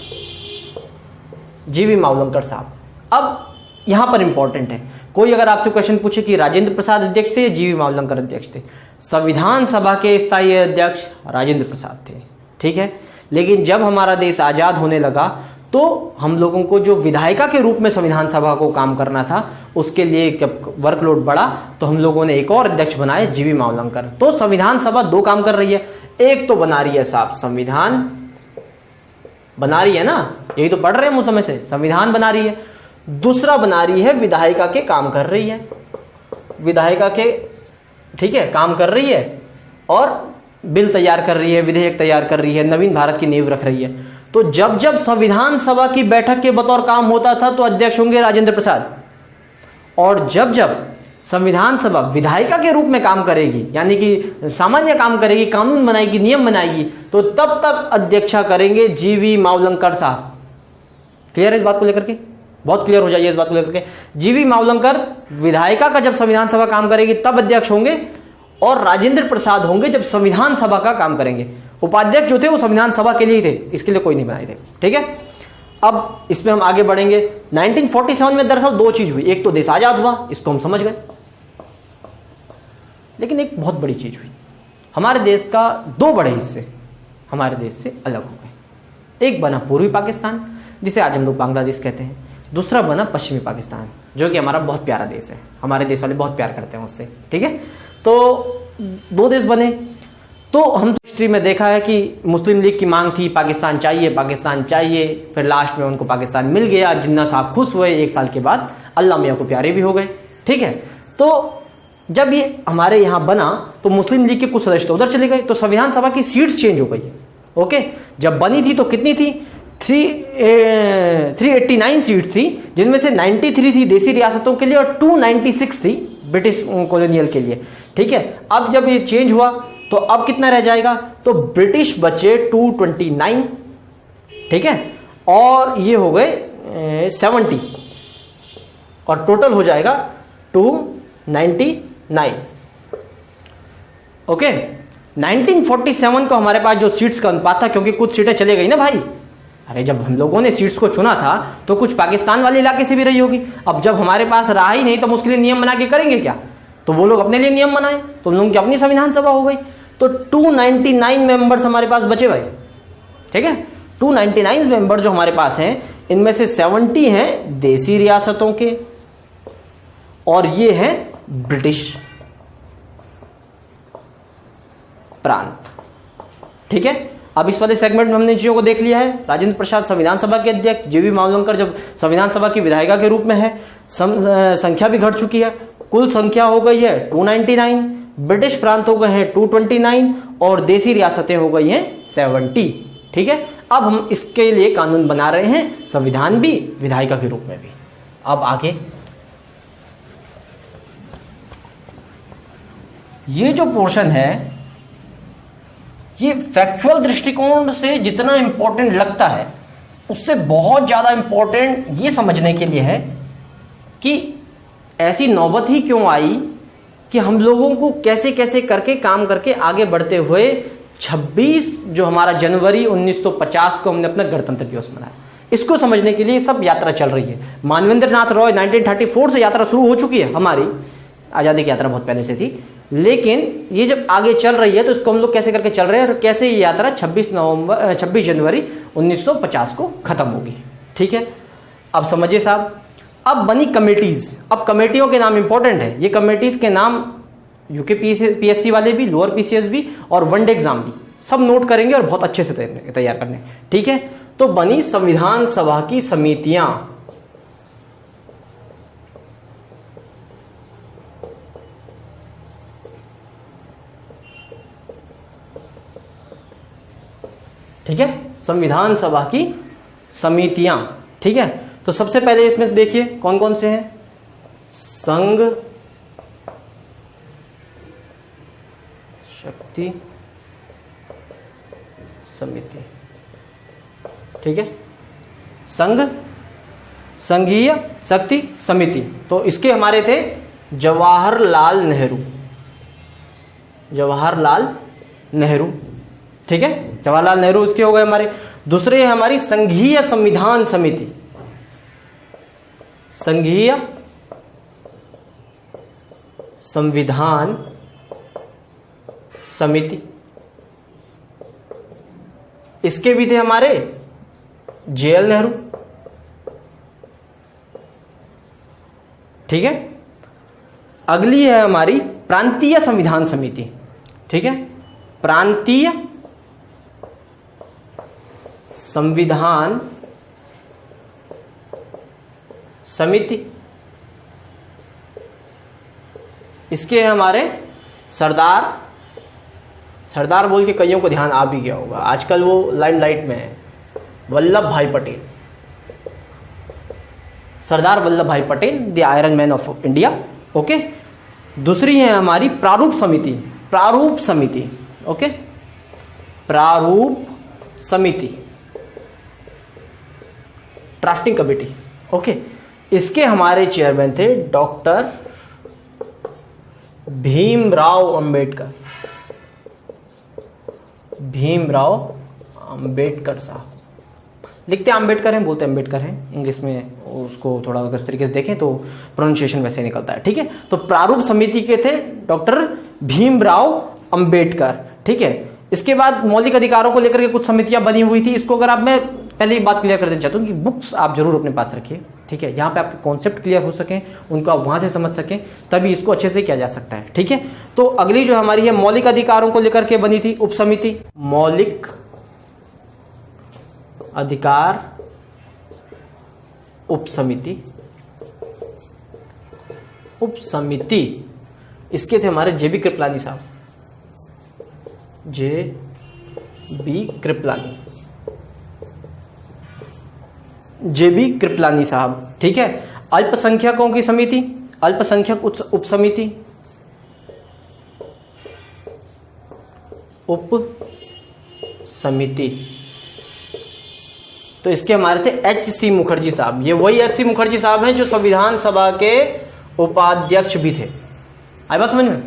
GV मावलंकर साहब। अब यहां पर इंपॉर्टेंट है, कोई अगर आपसे क्वेश्चन पूछे कि राजेंद्र प्रसाद अध्यक्ष थे या GV मावलंकर अध्यक्ष थे, संविधान सभा के स्थायी अध्यक्ष राजेंद्र प्रसाद थे, ठीक है। लेकिन जब हमारा देश आजाद होने लगा तो हम लोगों को जो विधायिका के रूप में संविधान सभा को काम करना था, उसके लिए जब वर्कलोड बढ़ा तो हम लोगों ने एक और अध्यक्ष बनाए, GV मावलंकर। तो संविधान सभा 2 काम कर रही है। एक तो बना रही है साहब संविधान, बना रही है ना, यही तो पढ़ रहे हैं मुझ समय से, संविधान बना रही है। दूसरा बना रही है विधायिका के काम कर रही है, विधायिका के, ठीक है, काम कर रही है और बिल तैयार कर रही है, विधेयक तैयार कर रही है, नवीन भारत की नींव रख रही है। तो जब जब संविधान सभा की बैठक के बतौर काम होता था तो अध्यक्ष होंगे राजेंद्र प्रसाद, और जब जब संविधान सभा विधायिका के रूप में काम करेगी, यानी कि सामान्य काम करेगी, कानून बनाएगी, नियम बनाएगी, तो तब तक अध्यक्षा करेंगे GV मावलंकर साहब। क्लियर है इस बात को लेकर के? बहुत क्लियर हो जाइए इस बात को लेकर के। GV मावलंकर विधायिका का जब संविधान सभा काम करेगी तब अध्यक्ष होंगे, और राजेंद्र प्रसाद होंगे जब संविधान सभा का काम करेंगे। उपाध्यक्ष जो थे वो संविधान सभा के लिए ही थे, इसके लिए कोई नहीं बनाए थे, ठीक है। अब इसमें हम आगे बढ़ेंगे। 1947 में दरअसल 2 चीज हुई, एक तो देश आजाद हुआ, इसको हम समझ गए, लेकिन एक बहुत बड़ी चीज हुई, हमारे देश का 2 बड़े हिस्से हमारे देश से अलग हो गए। एक बना पूर्वी पाकिस्तान, जिसे आज हम लोग बांग्लादेश कहते हैं, दूसरा बना पश्चिमी पाकिस्तान, जो कि हमारा बहुत प्यारा देश है, हमारे देश वाले बहुत प्यार करते हैं उससे, ठीक है। तो 2 देश बने। तो हम तो हिस्ट्री में देखा है कि मुस्लिम लीग की मांग थी पाकिस्तान चाहिए, पाकिस्तान चाहिए, फिर लास्ट में उनको पाकिस्तान मिल गया, जिन्ना साहब खुश हुए, 1 साल के बाद अल्लाह मियाँ को प्यारे भी हो गए, ठीक है। तो जब ये हमारे यहाँ बना तो मुस्लिम लीग के कुछ सदस्य तो उधर चले गए, तो संविधान सभा की सीट्स चेंज हो गई, ओके। जब बनी थी तो कितनी थी, 389 सीट थी, जिनमें से 93 थी देसी रियासतों के लिए और 296 थी ब्रिटिश कॉलोनियल के लिए, ठीक है। अब जब ये चेंज हुआ तो अब कितना रह जाएगा, तो ब्रिटिश बचे 229, ठीक है, और ये हो गए 70, और टोटल हो जाएगा 299, ओके। 1947 को हमारे पास जो सीट्स का अनुपात था, क्योंकि कुछ सीटें चले गई ना भाई, अरे जब हम लोगों ने सीट्स को चुना था तो कुछ पाकिस्तान वाले इलाके से भी रही होगी, अब जब हमारे पास रहा ही नहीं तो हम उसके लिए नियम बना के करेंगे क्या, तो वो लोग अपने लिए नियम बनाए, तो उन लोगों की अपनी संविधान सभा हो गई, तो 299 मेंबर्स हमारे पास बचे भाई, ठीक है। 299 मेंबर जो हमारे पास हैं, इनमें से 70 हैं देसी रियासतों के और ये हैं ब्रिटिश प्रांत, ठीक है। अब इस वाले सेगमेंट में हमने चीजों को देख लिया है। राजेंद्र प्रसाद संविधान सभा के अध्यक्ष, जीवी मावलंकर जब संविधान सभा की विधायिका के रूप में है, संख्या भी घट चुकी है, कुल संख्या हो गई है 299, ब्रिटिश प्रांत हो गए हैं 229 और देसी रियासतें हो गई हैं 70, ठीक है। अब हम इसके लिए कानून बना रहे हैं, संविधान भी, विधायिका के रूप में भी। अब आगे ये जो पोर्शन है, ये फैक्चुअल दृष्टिकोण से जितना इंपॉर्टेंट लगता है उससे बहुत ज्यादा इंपॉर्टेंट ये समझने के लिए है कि ऐसी नौबत ही क्यों आई कि हम लोगों को कैसे कैसे करके काम करके आगे बढ़ते हुए 26 जो हमारा जनवरी 1950 को हमने अपना गणतंत्र दिवस मनाया। इसको समझने के लिए सब यात्रा चल रही है। मानवेंद्र नाथ रॉय 1934 से यात्रा शुरू हो चुकी है, हमारी आज़ादी की यात्रा बहुत पहले से थी, लेकिन ये जब आगे चल रही है तो इसको हम लोग कैसे करके चल रहे हैं और कैसे ये यात्रा 26 जनवरी 1950 को खत्म होगी, ठीक है। अब समझिए साहब, अब बनी कमेटीज। अब कमेटियों के नाम इंपॉर्टेंट है, ये कमेटीज के नाम यूके पीएससी वाले भी, लोअर पीसीएस भी और वनडे एग्जाम भी सब नोट करेंगे और बहुत अच्छे से तैयार करने, ठीक है। तो बनी संविधान सभा की समितियां, ठीक है, संविधान सभा की समितियां, ठीक है। तो सबसे पहले इसमें देखिए कौन कौन से हैं, संघ शक्ति समिति, ठीक है, संघ संघीय शक्ति समिति। तो इसके हमारे थे जवाहरलाल नेहरू, जवाहरलाल नेहरू, ठीक है, जवाहरलाल नेहरू उसके हो गए हमारे। दूसरे है हमारी संघीय संविधान समिति, संघीय संविधान समिति। इसके भी थे हमारे जेएल नेहरू, ठीक है। अगली है हमारी प्रांतीय संविधान समिति, ठीक है, प्रांतीय संविधान समिति। इसके हमारे सरदार, सरदार बोल के कईयों को ध्यान आ भी गया होगा, आजकल वो लाइमलाइट में है, वल्लभ भाई पटेल, सरदार वल्लभ भाई Patel, the iron man of India, okay. दूसरी है हमारी प्रारूप समिति, प्रारूप समिति, ओके, प्रारूप समिति, ड्राफ्टिंग कमेटी, ओके। इसके हमारे चेयरमैन थे डॉक्टर भीमराव अंबेडकर, भीमराव अंबेडकर साहब। लिखते अंबेडकर हैं, बोलते अंबेडकर हैं, इंग्लिश में उसको थोड़ा उस तरीके से देखें तो प्रोनाउंसिएशन वैसे निकलता है, ठीक है। तो प्रारूप समिति के थे डॉक्टर भीमराव अंबेडकर, ठीक है। इसके बाद मौलिक अधिकारों को लेकर के कुछ समितियां बनी हुई थी। इसको अगर आप, मैं पहले ही बात क्लियर कर देना चाहता हूं कि बुक्स आप जरूर अपने पास रखिए, ठीक है, यहाँ पे आपके कॉन्सेप्ट क्लियर हो सकें, उनको आप वहां से समझ सकें, तभी इसको अच्छे से किया जा सकता है। ठीक है, तो अगली जो हमारी है मौलिक अधिकारों को लेकर के बनी थी उपसमिति। मौलिक अधिकार उपसमिति। उपसमिति इसके थे हमारे जेबी कृपलानी साहब, जेबी कृपलानी, जेबी कृपलानी साहब। ठीक है, अल्पसंख्यकों की समिति, अल्पसंख्यक उपसमिति, उप समिति। तो इसके हमारे थे एच.सी. मुखर्जी साहब। ये वही एच.सी. मुखर्जी साहब हैं जो संविधान सभा के उपाध्यक्ष भी थे। आई बात समझ में?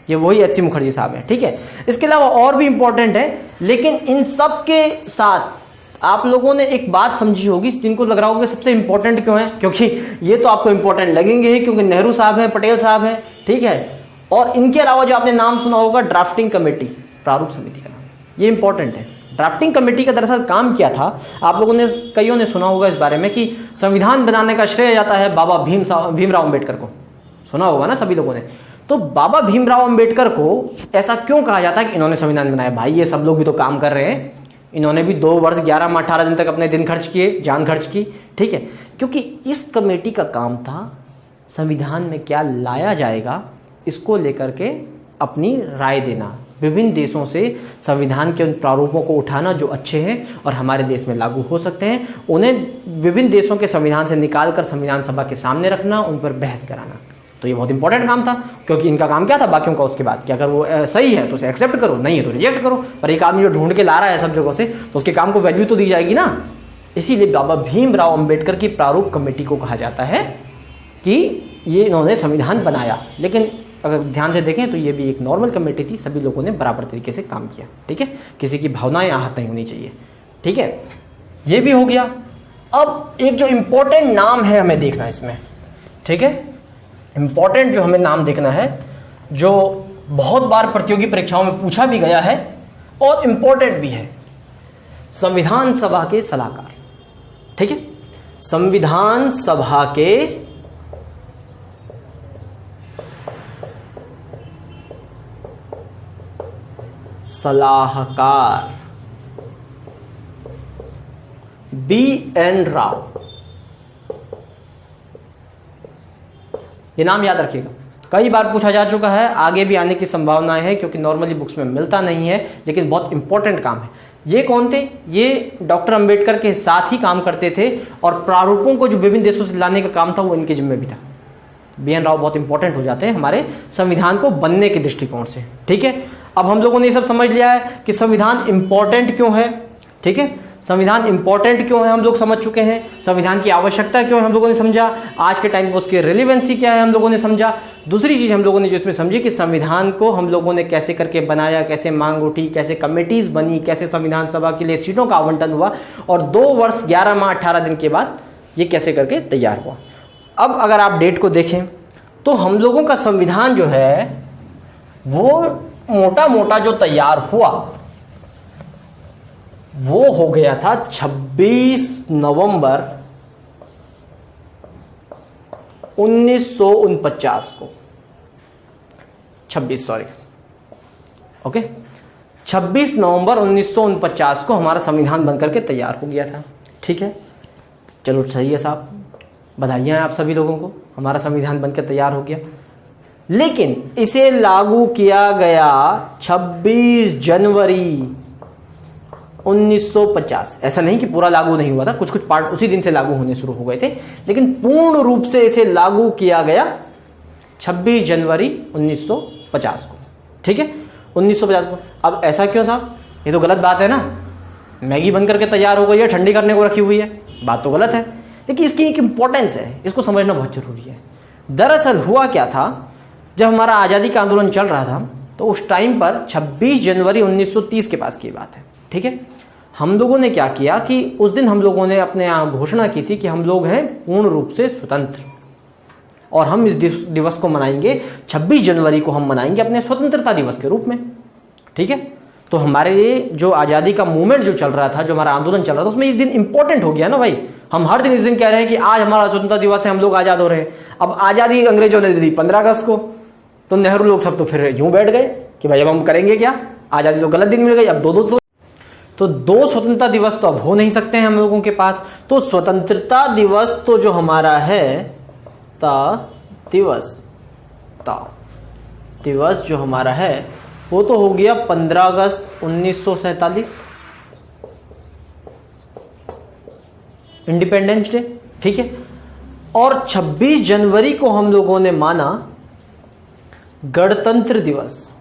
ये वही एच.सी. मुखर्जी साहब हैं। ठीक है, इसके अलावा और भी इंपॉर्टेंट है, लेकिन इन सब के साथ आप लोगों ने एक बात समझी होगी, जिनको लग रहा होगा सबसे इंपॉर्टेंट क्यों है, क्योंकि ये तो आपको इंपॉर्टेंट लगेंगे ही, क्योंकि नेहरू साहब हैं, पटेल साहब हैं। ठीक है, और इनके अलावा जो आपने नाम सुना होगा ड्राफ्टिंग कमेटी, प्रारूप समिति का नाम, ये इंपॉर्टेंट है। ड्राफ्टिंग कमेटी का दरअसल काम क्या था, आप लोगों ने कईयों ने सुना होगा इस बारे में कि संविधान बनाने का श्रेय जाता है बाबा भीमराव अंबेडकर को। सुना होगा ना सभी लोगों ने। तो बाबा भीमराव अंबेडकर को ऐसा क्यों कहा जाता है कि इन्होंने संविधान बनाया? भाई ये सब लोग भी तो काम कर रहे हैं, इन्होंने भी 2 वर्ष 11 माह 18 दिन तक अपने दिन खर्च किए, जान खर्च की। ठीक है, क्योंकि इस कमेटी का काम था संविधान में क्या लाया जाएगा इसको लेकर के अपनी राय देना, विभिन्न देशों से संविधान के उन प्रारूपों को उठाना जो अच्छे हैं और हमारे देश में लागू हो सकते हैं, उन्हें विभिन्न देशों के संविधान से निकालकर संविधान सभा के सामने रखना, उन पर बहस कराना। तो ये बहुत इंपॉर्टेंट काम था, क्योंकि इनका काम क्या था बाकियों का उसके बाद कि अगर वो सही है तो उसे एक्सेप्ट करो, नहीं है तो रिजेक्ट करो। पर एक आदमी जो ढूंढ के ला रहा है सब जगहों से, तो उसके काम को वैल्यू तो दी जाएगी ना। इसीलिए बाबा भीमराव अंबेडकर की प्रारूप कमेटी को कहा जाता है कि ये इन्होंने संविधान बनाया। लेकिन अगर ध्यान से देखें तो ये भी एक नॉर्मल कमेटी थी, सभी लोगों ने बराबर तरीके से काम किया। ठीक है, किसी की भावनाएं आहत नहीं होनी चाहिए। ठीक है, ये भी हो गया। अब एक जो इंपॉर्टेंट नाम है हमें देखना है इसमें। ठीक है, इंपॉर्टेंट जो हमें नाम देखना है, जो बहुत बार प्रतियोगी परीक्षाओं में पूछा भी गया है और इंपॉर्टेंट भी है, संविधान सभा के सलाहकार। ठीक है, संविधान सभा के सलाहकार B.N. राव। ये नाम याद रखिएगा, कई बार पूछा जा चुका है, आगे भी आने की संभावनाएं है, क्योंकि नॉर्मली बुक्स में मिलता नहीं है, लेकिन बहुत इंपॉर्टेंट काम है। ये कौन थे? ये डॉक्टर अंबेडकर के साथ ही काम करते थे और प्रारूपों को जो विभिन्न देशों से लाने का काम था वो इनके जिम्मे भी था। B.N. राव बहुत इंपॉर्टेंट हो जाते हैं हमारे संविधान को बनने के दृष्टिकोण से। ठीक है, अब हम लोगों ने ये सब समझ लिया है कि संविधान इंपॉर्टेंट क्यों है। ठीक है, संविधान इंपॉर्टेंट क्यों है हम लोग समझ चुके हैं, संविधान की आवश्यकता क्यों है हम लोगों ने समझा, आज के टाइम पर उसकी रिलेवेंसी क्या है हम लोगों ने समझा। दूसरी चीज हम लोगों ने जो इसमें समझी कि संविधान को हम लोगों ने कैसे करके बनाया, कैसे मांग उठी, कैसे कमेटीज बनी, कैसे संविधान सभा के लिए सीटों का आवंटन हुआ और 2 वर्ष 11 माह 18 दिन के बाद ये कैसे करके तैयार हुआ। अब अगर आप डेट को देखें तो हम लोगों का संविधान जो है वो मोटा मोटा जो तैयार हुआ वो हो गया था 26 नवंबर 1949 को। 26 नवंबर 1949 को हमारा संविधान बनकर के तैयार हो गया था। ठीक है, चलो सही है साहब, बधाइयां हैं आप सभी लोगों को, हमारा संविधान बनकर तैयार हो गया। लेकिन इसे लागू किया गया 26 जनवरी 1950। ऐसा नहीं कि पूरा लागू नहीं हुआ था, कुछ कुछ पार्ट उसी दिन से लागू होने शुरू हो गए थे, लेकिन पूर्ण रूप से इसे लागू किया गया 26 जनवरी 1950 को। ठीक है, 1950 को। अब ऐसा क्यों साहब, ये तो गलत बात है ना, मैगी बन करके तैयार हो गई है, ठंडी करने को रखी हुई है, बात तो गलत है। लेकिन इसकी एक इंपॉर्टेंस है, इसको समझना बहुत जरूरी है। दरअसल हुआ क्या था, जब हमारा आज़ादी का आंदोलन चल रहा था तो उस टाइम पर 26 जनवरी 1930 के पास की बात है। ठीक है, हम लोगों ने क्या किया कि उस दिन हम लोगों ने अपने यहाँ घोषणा की थी कि हम लोग हैं पूर्ण रूप से स्वतंत्र और हम इस दिवस को मनाएंगे 26 जनवरी को हम मनाएंगे अपने स्वतंत्रता दिवस के रूप में। ठीक है, तो हमारे लिए जो आज़ादी का मूवमेंट जो चल रहा था, जो हमारा आंदोलन चल रहा था, उसमें ये दिन इंपॉर्टेंट हो गया ना भाई। हम हर दिन इस दिन कह रहे हैं कि आज हमारा स्वतंत्रता दिवस है, हम लोग आज़ाद हो रहे हैं। अब आज़ादी अंग्रेजों ने दे दी 15 अगस्त को, तो नेहरू लोग सब तो फिर यूं बैठ गए कि भाई अब हम करेंगे क्या, आज़ादी तो गलत दिन मिल गई, अब दो स्वतंत्रता दिवस तो अब हो नहीं सकते हैं हम लोगों के पास। तो स्वतंत्रता दिवस तो जो हमारा है दिवस जो हमारा है वो तो हो गया 15 अगस्त 1947, इंडिपेंडेंस डे, ठीक है। और 26 जनवरी को हम लोगों ने माना गणतंत्र दिवस।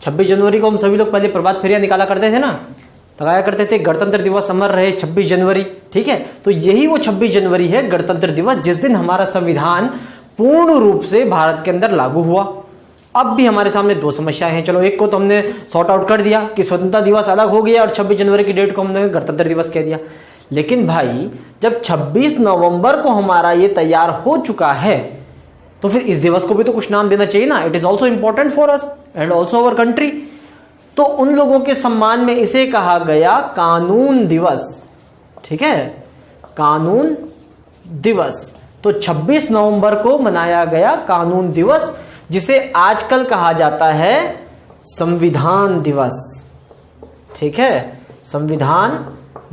26 जनवरी को हम सभी लोग पहले प्रभात फेरियां निकाला करते थे ना, लगाया करते थे, गणतंत्र दिवस अमर रहे 26 जनवरी, ठीक है। तो यही वो 26 जनवरी है गणतंत्र दिवस, जिस दिन हमारा संविधान पूर्ण रूप से भारत के अंदर लागू हुआ। अब भी हमारे सामने दो समस्याएं हैं। चलो, एक को तो हमने सॉर्ट आउट कर दिया कि स्वतंत्रता दिवस अलग हो गया और 26 जनवरी की डेट को हमने गणतंत्र दिवस कह दिया। लेकिन भाई जब 26 नवंबर को हमारा ये तैयार हो चुका है तो फिर इस दिवस को भी तो कुछ नाम देना चाहिए ना। It is also important for us and also our country. तो उन लोगों के सम्मान में इसे कहा गया कानून दिवस, ठीक है, कानून दिवस। तो 26 नवंबर को मनाया गया कानून दिवस, जिसे आजकल कहा जाता है संविधान दिवस, ठीक है, संविधान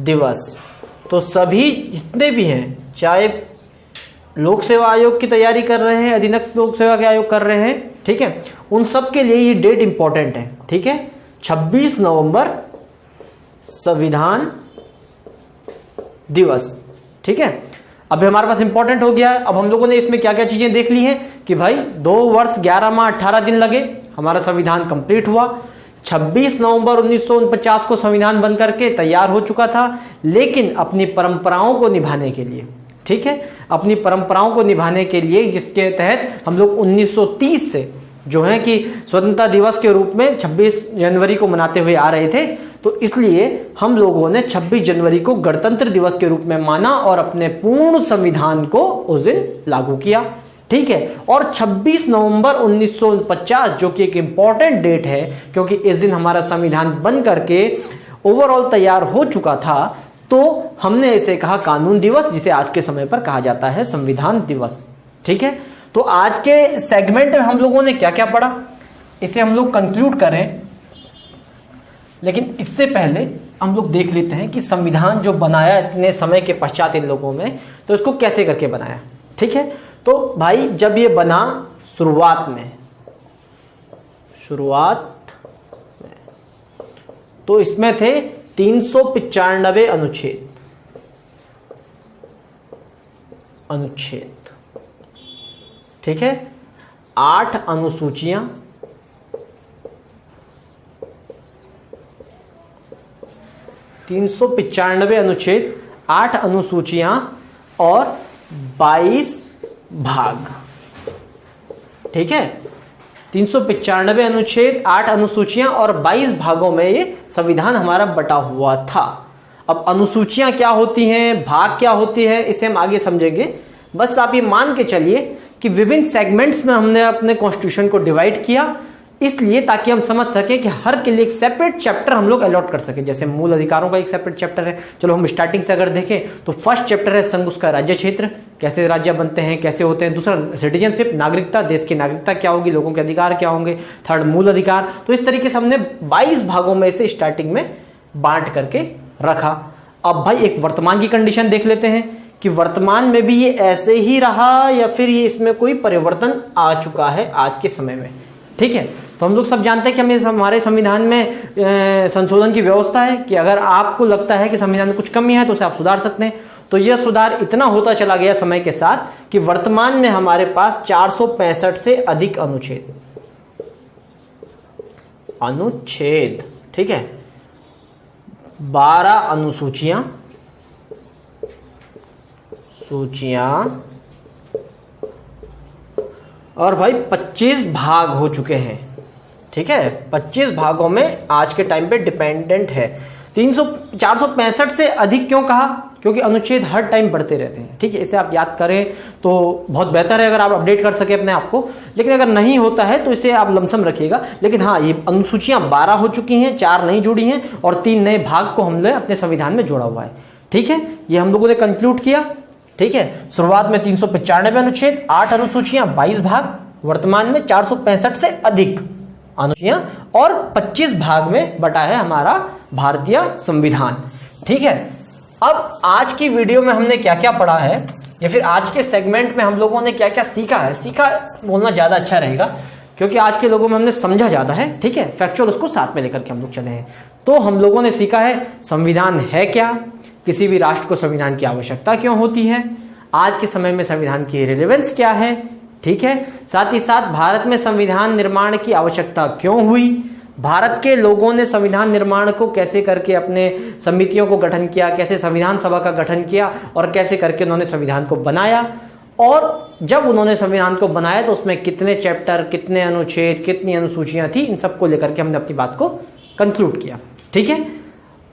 दिवस। तो सभी जितने भी हैं, चाहे लोक सेवा आयोग की तैयारी कर रहे हैं, अधीनस्थ लोक सेवा के आयोग कर रहे हैं, ठीक है, उन सब के लिए ये डेट इंपॉर्टेंट है, ठीक है। 26 नवंबर संविधान दिवस, ठीक है। अब हमारे पास इंपॉर्टेंट हो गया है। अब हम लोगों ने इसमें क्या क्या चीजें देख ली हैं कि भाई 2 वर्ष 11 माह 18 दिन लगे, हमारा संविधान कंप्लीट हुआ। 26 नवंबर 1949 को संविधान बन करके तैयार हो चुका था, लेकिन अपनी परंपराओं को निभाने के लिए, ठीक है, अपनी परंपराओं को निभाने के लिए, जिसके तहत हम लोग 1930 से जो है कि स्वतंत्रता दिवस के रूप में 26 जनवरी को मनाते हुए आ रहे थे, तो इसलिए हम लोगों ने 26 जनवरी को गणतंत्र दिवस के रूप में माना और अपने पूर्ण संविधान को उस दिन लागू किया, ठीक है। और 26 नवंबर 1949 जो कि एक इंपॉर्टेंट डेट है, क्योंकि इस दिन हमारा संविधान बन करके ओवरऑल तैयार हो चुका था, तो हमने इसे कहा कानून दिवस, जिसे आज के समय पर कहा जाता है संविधान दिवस, ठीक है। तो आज के सेगमेंट में हम लोगों ने क्या क्या पढ़ा, इसे हम लोग कंक्लूड करें, लेकिन इससे पहले हम लोग देख लेते हैं कि संविधान जो बनाया इतने समय के पश्चात इन लोगों में, तो इसको कैसे करके बनाया, ठीक है। तो भाई जब ये बना शुरुआत में तो इसमें थे 395 अनुच्छेद, ठीक है, 8 अनुसूचियां, 395 अनुच्छेद, 8 अनुसूचियां और 22 भाग, ठीक है। 395 अनुच्छेद, 8 अनुसूचियां और 22 भागों में ये संविधान हमारा बटा हुआ था। अब अनुसूचियां क्या होती हैं, भाग क्या होती है, इसे हम आगे समझेंगे। बस आप ये मान के चलिए कि विभिन्न सेगमेंट्स में हमने अपने कॉन्स्टिट्यूशन को डिवाइड किया, इसलिए ताकि हम समझ सके कि हर के लिए एक सेपरेट चैप्टर हम लोग अलॉट कर सके। जैसे मूल अधिकारों का एक सेपरेट चैप्टर है। चलो हम स्टार्टिंग से अगर देखें तो फर्स्ट चैप्टर है संघ उसका राज्य क्षेत्र, कैसे राज्य बनते हैं, कैसे होते हैं। दूसरा सिटीजनशिप, नागरिकता, देश की नागरिकता क्या होगी, लोगों के अधिकार क्या होंगे। थर्ड मूल अधिकार। तो इस तरीके से हमने 22 भागों में से स्टार्टिंग में बांट करके रखा। अब भाई एक वर्तमान की कंडीशन देख लेते हैं कि वर्तमान में भी ये ऐसे ही रहा या फिर ये इसमें कोई परिवर्तन आ चुका है आज के समय में, ठीक है। तो हम लोग सब जानते हैं कि हमारे संविधान में संशोधन की व्यवस्था है कि अगर आपको लगता है कि संविधान में कुछ कमी है तो उसे आप सुधार सकते हैं। तो यह सुधार इतना होता चला गया समय के साथ कि वर्तमान में हमारे पास 465 से अधिक अनुच्छेद, ठीक है, 12 अनुसूचियां और भाई 25 भाग हो चुके हैं, ठीक है। 25 भागों में आज के टाइम पे डिपेंडेंट है। 465 से अधिक क्यों कहा, क्योंकि अनुच्छेद हर टाइम बढ़ते रहते हैं, ठीक है। इसे आप याद करें तो बहुत बेहतर है अगर आप अपडेट कर सके अपने आप को, लेकिन अगर नहीं होता है तो इसे आप लमसम रखिएगा। लेकिन हाँ, ये अनुसूचियां 12 हो चुकी हैं, 4 नहीं जुड़ी हैं और 3 नए भाग को हमने अपने संविधान में जोड़ा हुआ है, ठीक है। ये हम लोगों ने कंक्लूड किया, ठीक है। शुरुआत में 395 अनुच्छेद, 8 अनुसूचियां, 22 भाग, वर्तमान में 465 से अधिक अनुसूचियां और 25 भाग में बटा है हमारा भारतीय संविधान, ठीक है। अब आज की वीडियो में हमने क्या क्या पढ़ा है, या फिर आज के सेगमेंट में हम लोगों ने क्या क्या सीखा है, सीखा बोलना ज्यादा अच्छा रहेगा क्योंकि आज के लोगों में हमने समझा ज्यादा है, ठीक है। फैक्चुअल उसको साथ में लेकर के हम लोग चले हैं। तो हम लोगों ने सीखा है संविधान है क्या, किसी भी राष्ट्र को संविधान की आवश्यकता क्यों होती है, आज के समय में संविधान की रिलेवेंस क्या है, ठीक है। साथ ही साथ भारत में संविधान निर्माण की आवश्यकता क्यों हुई, भारत के लोगों ने संविधान निर्माण को कैसे करके अपने समितियों को गठन किया, कैसे संविधान सभा का गठन किया और कैसे करके उन्होंने संविधान को बनाया, और जब उन्होंने संविधान को बनाया तो उसमें कितने चैप्टर, कितने अनुच्छेद, कितनी अनुसूचियां थी, इन सबको लेकर के हमने अपनी बात को कंक्लूड किया, ठीक है।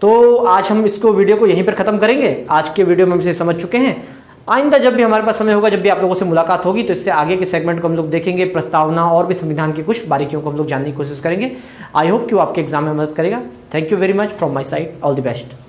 तो आज हम इसको वीडियो को यहीं पर खत्म करेंगे। आज के वीडियो में हम इसे समझ चुके हैं। आइंदा जब भी हमारे पास समय होगा, जब भी आप लोगों से मुलाकात होगी, तो इससे आगे के सेगमेंट को हम लोग देखेंगे, प्रस्तावना और भी संविधान की कुछ बारीकियों को हम लोग जानने की कोशिश करेंगे। आई होप कि वो आपके एग्जाम में मदद करेगा। Thank you very much from my side, all the best.